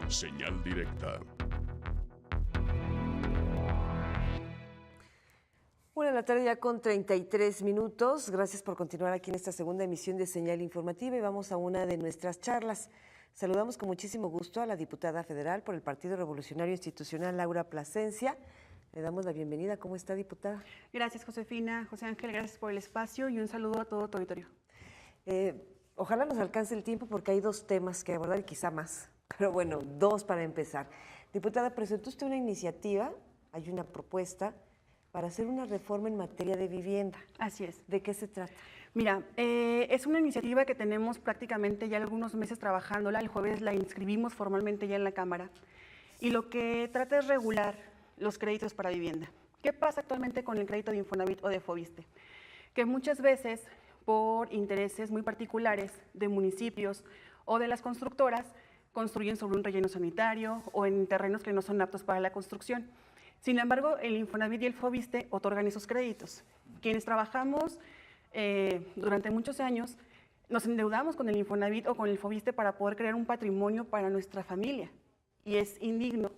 Señal directa. 1:00 ya con 33 minutos. Gracias por continuar aquí en esta segunda emisión de Señal Informativa y vamos a una de nuestras charlas. Saludamos con muchísimo gusto a la diputada federal por el Partido Revolucionario Institucional, Laura Plasencia. Le damos la bienvenida. ¿Cómo está, diputada? Gracias, Josefina. José Ángel, gracias por el espacio y un saludo a todo tu auditorio. Ojalá nos alcance el tiempo porque hay dos temas que abordar y quizá más. Pero bueno, dos para empezar. Diputada, presentó usted una iniciativa, hay una propuesta para hacer una reforma en materia de vivienda. Así es. ¿De qué se trata? Mira, es una iniciativa que tenemos prácticamente ya algunos meses trabajándola. El jueves la inscribimos formalmente ya en la Cámara. Y lo que trata es regular los créditos para vivienda. ¿Qué pasa actualmente con el crédito de Infonavit o de Foviste? Que muchas veces, por intereses muy particulares de municipios o de las constructoras, construyen sobre un relleno sanitario o en terrenos que no son aptos para la construcción. Sin embargo, el Infonavit y el Foviste otorgan esos créditos. Quienes trabajamos durante muchos años, nos endeudamos con el Infonavit o con el Foviste para poder crear un patrimonio para nuestra familia. Y es indigno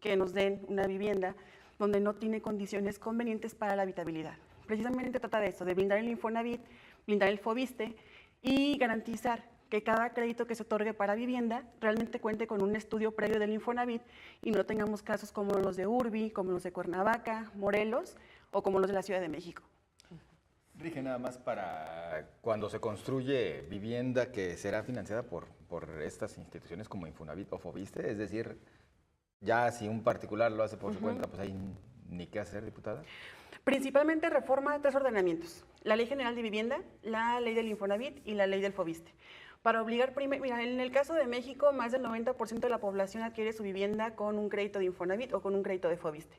que nos den una vivienda donde no tiene condiciones convenientes para la habitabilidad. Precisamente trata de eso, de blindar el Infonavit, blindar el Foviste y garantizar que cada crédito que se otorgue para vivienda realmente cuente con un estudio previo del Infonavit y no tengamos casos como los de Urbi, como los de Cuernavaca, Morelos o como los de la Ciudad de México. Rige nada más para cuando se construye vivienda que será financiada por estas instituciones como Infonavit o Foviste, es decir, ya si un particular lo hace por su cuenta, pues hay ni qué hacer, diputada. Principalmente reforma 3 ordenamientos: la Ley General de Vivienda, la Ley del Infonavit y la Ley del Foviste. Para obligar, mira, en el caso de México, más del 90% de la población adquiere su vivienda con un crédito de Infonavit o con un crédito de Foviste.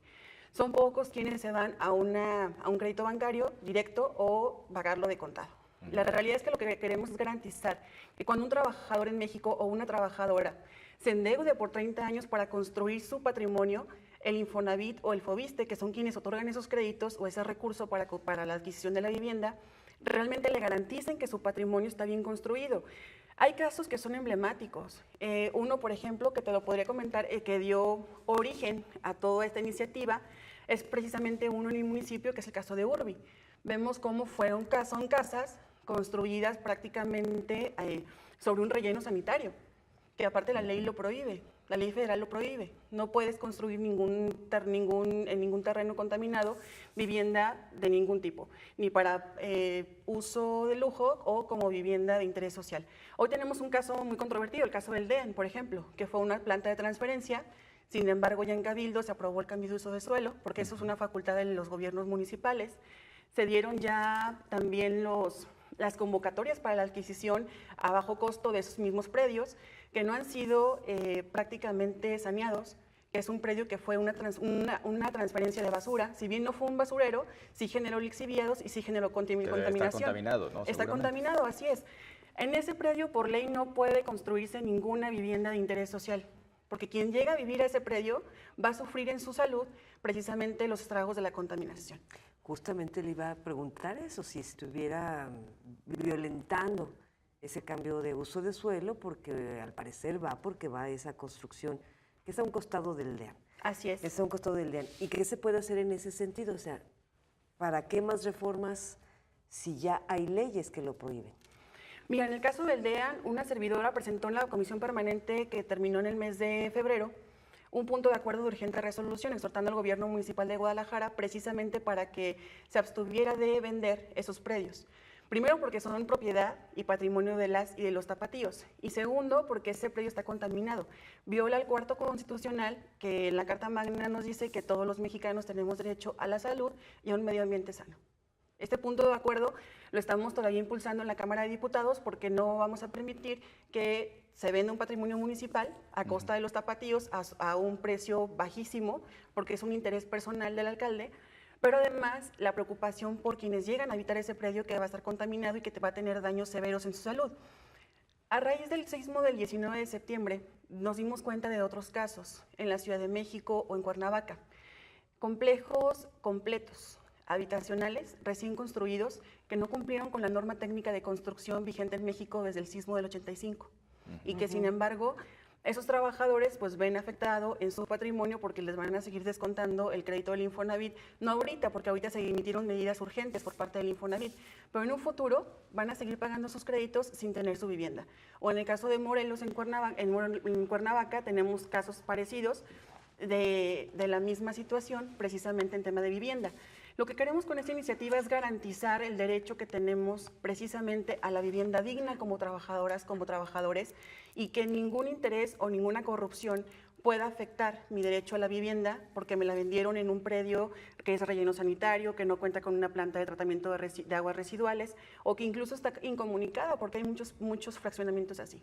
Son pocos quienes se van a un crédito bancario directo o pagarlo de contado. La realidad es que lo que queremos es garantizar que cuando un trabajador en México o una trabajadora se endeude por 30 años para construir su patrimonio, el Infonavit o el Foviste, que son quienes otorgan esos créditos o ese recurso para la adquisición de la vivienda, realmente le garanticen que su patrimonio está bien construido. Hay casos que son emblemáticos. Uno, por ejemplo, que te lo podría comentar, que dio origen a toda esta iniciativa, es precisamente uno en el municipio, que es el caso de Urbi. Vemos cómo son casas construidas prácticamente sobre un relleno sanitario, que aparte la ley lo prohíbe. La ley federal lo prohíbe. No puedes construir en ningún terreno contaminado vivienda de ningún tipo, ni para uso de lujo o como vivienda de interés social. Hoy tenemos un caso muy controvertido, el caso del DEAN, por ejemplo, que fue una planta de transferencia. Sin embargo, ya en Cabildo se aprobó el cambio de uso de suelo, porque eso es una facultad de los gobiernos municipales. Se dieron ya también las convocatorias para la adquisición a bajo costo de esos mismos predios, que no han sido prácticamente saneados, que es un predio que fue una transferencia de basura. Si bien no fue un basurero, sí generó lixiviados y sí generó contaminación. Está contaminado, ¿no? Está contaminado, así es. En ese predio, por ley, no puede construirse ninguna vivienda de interés social, porque quien llega a vivir a ese predio va a sufrir en su salud precisamente los estragos de la contaminación. Justamente le iba a preguntar eso, si estuviera violentando ese cambio de uso de suelo, porque al parecer porque va esa construcción, que es a un costado del DEAN. Así es. Es a un costado del DEAN. ¿Y qué se puede hacer en ese sentido? O sea, ¿para qué más reformas si ya hay leyes que lo prohíben? Mira, en el caso del DEAN, una servidora presentó en la comisión permanente que terminó en el mes de febrero un punto de acuerdo de urgente resolución, exhortando al gobierno municipal de Guadalajara precisamente para que se abstuviera de vender esos predios. Primero, porque son propiedad y patrimonio de las y de los tapatíos. Y segundo, porque ese predio está contaminado. Viola el cuarto constitucional, que en la Carta Magna nos dice que todos los mexicanos tenemos derecho a la salud y a un medio ambiente sano. Este punto de acuerdo lo estamos todavía impulsando en la Cámara de Diputados porque no vamos a permitir que se venda un patrimonio municipal a costa de los tapatíos a un precio bajísimo, porque es un interés personal del alcalde, pero además la preocupación por quienes llegan a habitar ese predio que va a estar contaminado y que te va a tener daños severos en su salud. A raíz del sismo del 19 de septiembre, nos dimos cuenta de otros casos en la Ciudad de México o en Cuernavaca. Complejos completos, habitacionales, recién construidos, que no cumplieron con la norma técnica de construcción vigente en México desde el sismo del 85. Y que sin embargo Esos trabajadores pues ven afectado en su patrimonio porque les van a seguir descontando el crédito del Infonavit, no ahorita, porque ahorita se emitieron medidas urgentes por parte del Infonavit, pero en un futuro van a seguir pagando sus créditos sin tener su vivienda. O en el caso de Morelos, en Cuernavaca tenemos casos parecidos de la misma situación, precisamente en tema de vivienda. Lo que queremos con esta iniciativa es garantizar el derecho que tenemos precisamente a la vivienda digna como trabajadoras, como trabajadores, y que ningún interés o ninguna corrupción pueda afectar mi derecho a la vivienda porque me la vendieron en un predio que es relleno sanitario, que no cuenta con una planta de tratamiento de aguas residuales o que incluso está incomunicada porque hay muchos fraccionamientos así.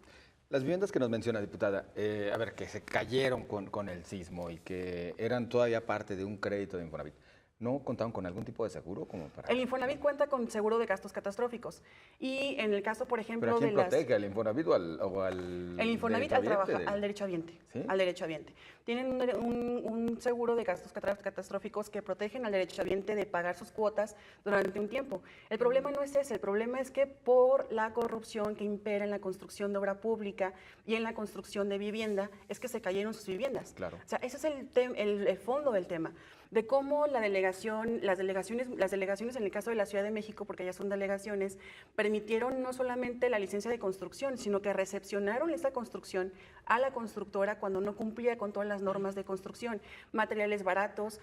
Las viviendas que nos menciona, diputada, a ver, que se cayeron con el sismo y que eran todavía parte de un crédito de Infonavit, ¿no contaban con algún tipo de seguro como para...? El Infonavit cuenta con seguro de gastos catastróficos. Y en el caso, por ejemplo, ¿Pero a quién de las... protege? ¿Al Infonavit o al El Infonavit al derechohabiente. ¿Sí? Al derechohabiente. Tienen un seguro de gastos catastróficos que protegen al derechohabiente de pagar sus cuotas durante un tiempo. El problema no es ese, el problema es que por la corrupción que impera en la construcción de obra pública y en la construcción de vivienda, es que se cayeron sus viviendas. Claro. O sea, ese es el fondo del tema, de cómo las delegaciones en el caso de la Ciudad de México, porque ya son delegaciones, permitieron no solamente la licencia de construcción, sino que recepcionaron esta construcción a la constructora cuando no cumplía con todas las normas de construcción, materiales baratos,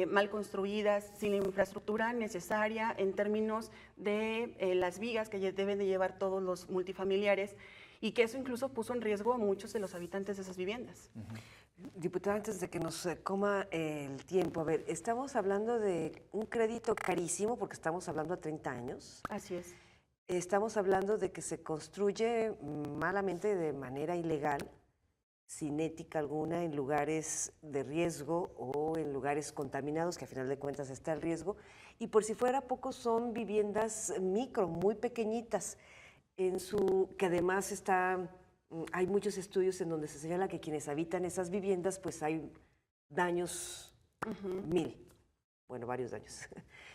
mal construidas, sin la infraestructura necesaria en términos de las vigas que deben de llevar todos los multifamiliares, y que eso incluso puso en riesgo a muchos de los habitantes de esas viviendas. Diputada, antes de que nos coma el tiempo, a ver, estamos hablando de un crédito carísimo porque estamos hablando a 30 años. Así es. Estamos hablando de que se construye malamente, de manera ilegal, sin ética alguna, en lugares de riesgo o en lugares contaminados, que a final de cuentas está el riesgo. Y por si fuera poco, son viviendas micro, muy pequeñitas, que además hay muchos estudios en donde se señala que quienes habitan esas viviendas, pues hay daños 1000, bueno, varios daños.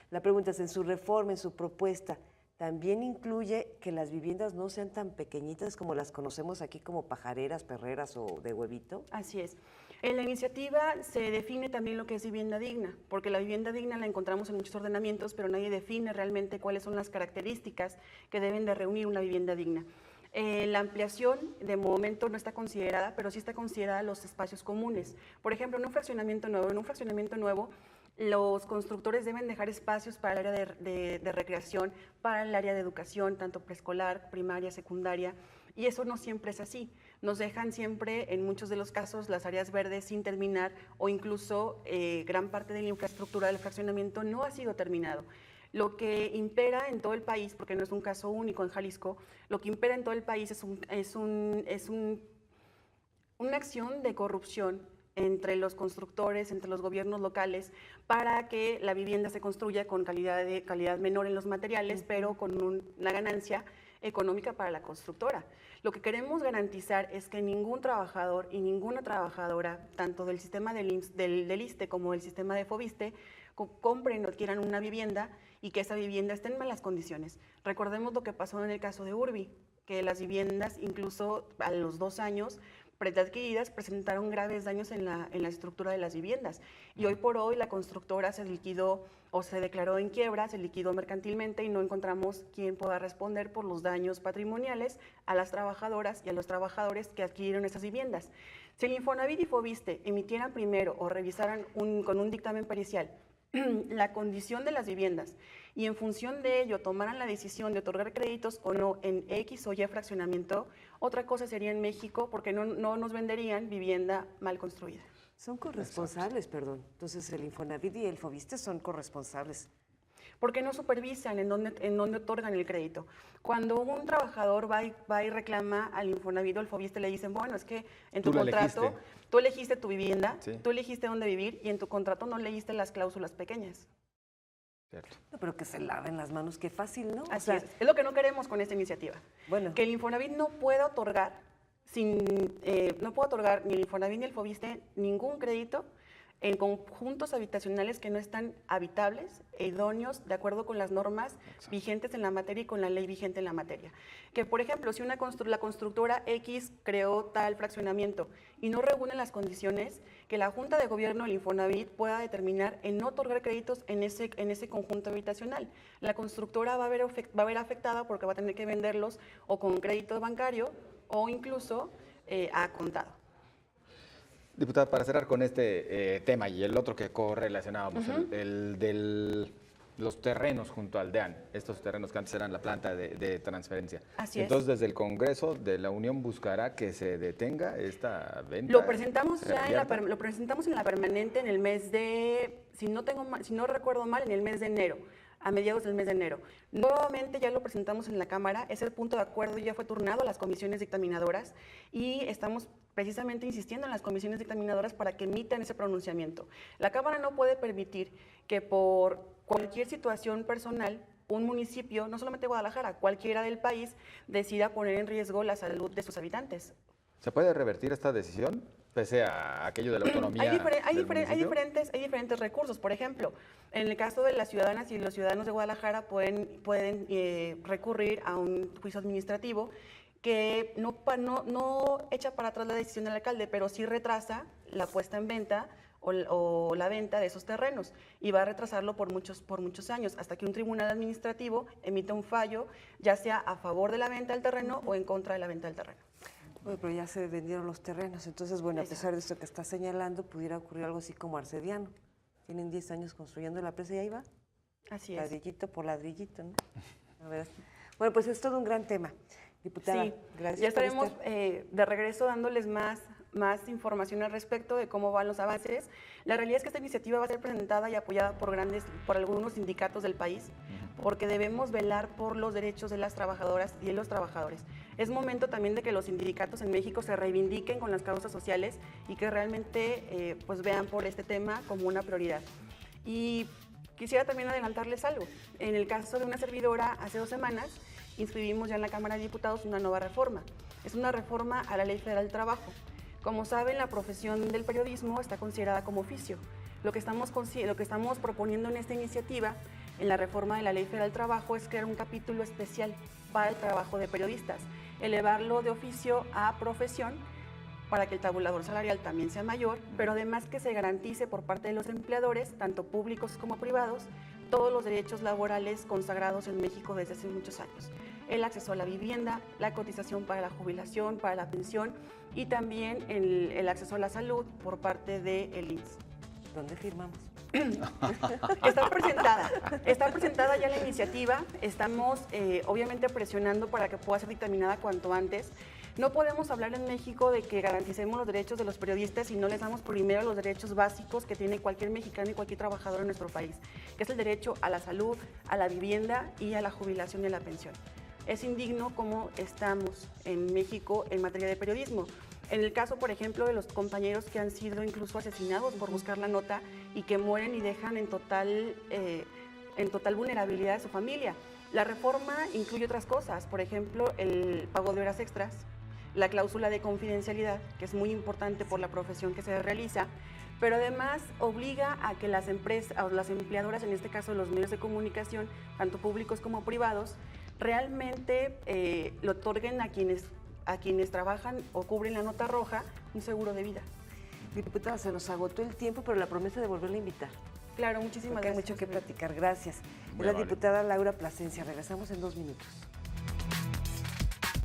La pregunta es, en su reforma, en su propuesta, ¿también incluye que las viviendas no sean tan pequeñitas como las conocemos aquí como pajareras, perreras o de huevito? Así es. En la iniciativa se define también lo que es vivienda digna, porque la vivienda digna la encontramos en muchos ordenamientos, pero nadie define realmente cuáles son las características que deben de reunir una vivienda digna. La ampliación de momento no está considerada, pero sí está considerada los espacios comunes. Por ejemplo, en un fraccionamiento nuevo, los constructores deben dejar espacios para el área de recreación, para el área de educación, tanto preescolar, primaria, secundaria, y eso no siempre es así. Nos dejan siempre, en muchos de los casos, las áreas verdes sin terminar o incluso gran parte de la infraestructura del fraccionamiento no ha sido terminado. Lo que impera en todo el país, porque no es un caso único en Jalisco, lo que impera en todo el país es una acción de corrupción entre los constructores, entre los gobiernos locales, para que la vivienda se construya con calidad menor en los materiales, pero con una ganancia económica para la constructora. Lo que queremos garantizar es que ningún trabajador y ninguna trabajadora, tanto del sistema del ISSSTE como del sistema de FOVISSSTE, compren o adquieran una vivienda y que esa vivienda esté en malas condiciones. Recordemos lo que pasó en el caso de Urbi, que las viviendas, incluso a los 2 años, preadquiridas, presentaron graves daños en la estructura de las viviendas. Y hoy por hoy la constructora se liquidó o se declaró en quiebra, se liquidó mercantilmente y no encontramos quién pueda responder por los daños patrimoniales a las trabajadoras y a los trabajadores que adquirieron esas viviendas. Si el Infonavit y FOVISSSTE emitieran primero o revisaran con un dictamen pericial la condición de las viviendas y en función de ello tomaran la decisión de otorgar créditos o no en X o Y fraccionamiento, otra cosa sería en México porque no nos venderían vivienda mal construida. Son corresponsables, perdón. Entonces el Infonavit y el FOVISSSTE son corresponsables. Porque no supervisan en dónde otorgan el crédito. Cuando un trabajador va y reclama al Infonavit o al FOVISSSTE, le dicen, bueno, es que en tu contrato tú elegiste tu vivienda, sí, tú elegiste dónde vivir y en tu contrato no leíste las cláusulas pequeñas. Cierto. No, pero que se laven las manos, qué fácil, ¿no? Así es lo que no queremos con esta iniciativa. Bueno. Que el Infonavit no pueda otorgar, no puede otorgar ni el Infonavit ni el FOVISSSTE ningún crédito en conjuntos habitacionales que no están habitables e idóneos de acuerdo con las normas vigentes en la materia y con la ley vigente en la materia. Que, por ejemplo, si la constructora X creó tal fraccionamiento y no reúne las condiciones, que la Junta de Gobierno del Infonavit pueda determinar en no otorgar créditos en ese conjunto habitacional. La constructora va a ver afectada porque va a tener que venderlos o con crédito bancario o incluso a contado. Diputada, para cerrar con este tema y el otro que correlacionábamos, el de los terrenos junto al DEAN, estos terrenos que antes eran la planta de transferencia. Así es. Entonces, desde el Congreso de la Unión buscará que se detenga esta venta. Lo presentamos lo presentamos en la permanente en el mes de, si no recuerdo mal, en el mes de enero, a mediados del mes de enero. Nuevamente ya lo presentamos en la Cámara, ese punto de acuerdo ya fue turnado a las comisiones dictaminadoras y estamos precisamente insistiendo en las comisiones dictaminadoras para que emitan ese pronunciamiento. La Cámara no puede permitir que por cualquier situación personal un municipio, no solamente Guadalajara, cualquiera del país, decida poner en riesgo la salud de sus habitantes. ¿Se puede revertir esta decisión pese a aquello de la autonomía? Hay diferentes recursos. Por ejemplo, en el caso de las ciudadanas y los ciudadanos de Guadalajara pueden recurrir a un juicio administrativo que no echa para atrás la decisión del alcalde, pero sí retrasa la puesta en venta o la venta de esos terrenos y va a retrasarlo por muchos años hasta que un tribunal administrativo emita un fallo, ya sea a favor de la venta del terreno o en contra de la venta del terreno. Bueno, pero ya se vendieron los terrenos, entonces, bueno, a pesar de esto que está señalando, pudiera ocurrir algo así como Arcediano. Tienen 10 años construyendo la presa y ahí va. Así es. Ladrillito por ladrillito, ¿no? A ver. Bueno, pues es todo un gran tema. Diputada, sí, gracias. Ya estaremos de regreso dándoles más información al respecto de cómo van los avances. La realidad es que esta iniciativa va a ser presentada y apoyada por algunos sindicatos del país, porque debemos velar por los derechos de las trabajadoras y de los trabajadores. Es momento también de que los sindicatos en México se reivindiquen con las causas sociales y que realmente pues vean por este tema como una prioridad. Y quisiera también adelantarles algo. En el caso de una servidora, hace 2 semanas, inscribimos ya en la Cámara de Diputados una nueva reforma. Es una reforma a la Ley Federal del Trabajo. Como saben, la profesión del periodismo está considerada como oficio. Lo que estamos proponiendo en esta iniciativa, en la reforma de la Ley Federal del Trabajo, es crear un capítulo especial para el trabajo de periodistas, elevarlo de oficio a profesión para que el tabulador salarial también sea mayor, pero además que se garantice por parte de los empleadores, tanto públicos como privados, todos los derechos laborales consagrados en México desde hace muchos años. El acceso a la vivienda, la cotización para la jubilación, para la pensión y también el acceso a la salud por parte del IMSS. ¿Dónde firmamos? Está presentada ya la iniciativa. Estamos obviamente presionando para que pueda ser dictaminada cuanto antes. No podemos hablar en México de que garanticemos los derechos de los periodistas si no les damos primero los derechos básicos que tiene cualquier mexicano y cualquier trabajador en nuestro país, que es el derecho a la salud, a la vivienda y a la jubilación y a la pensión. Es indigno cómo estamos en México en materia de periodismo. En el caso, por ejemplo, de los compañeros que han sido incluso asesinados por buscar la nota y que mueren y dejan en total vulnerabilidad a su familia. La reforma incluye otras cosas, por ejemplo, el pago de horas extras, la cláusula de confidencialidad, que es muy importante por la profesión que se realiza, pero además obliga a que las empresas, o las empleadoras, en este caso los medios de comunicación, tanto públicos como privados, realmente le otorguen a quienes trabajan o cubren la nota roja un seguro de vida. Diputada, se nos agotó el tiempo, pero la promesa de volverla a invitar. Claro, muchísimas gracias. Hay mucho que platicar, gracias. Es la diputada Laura Plasencia. Regresamos en 2 minutos.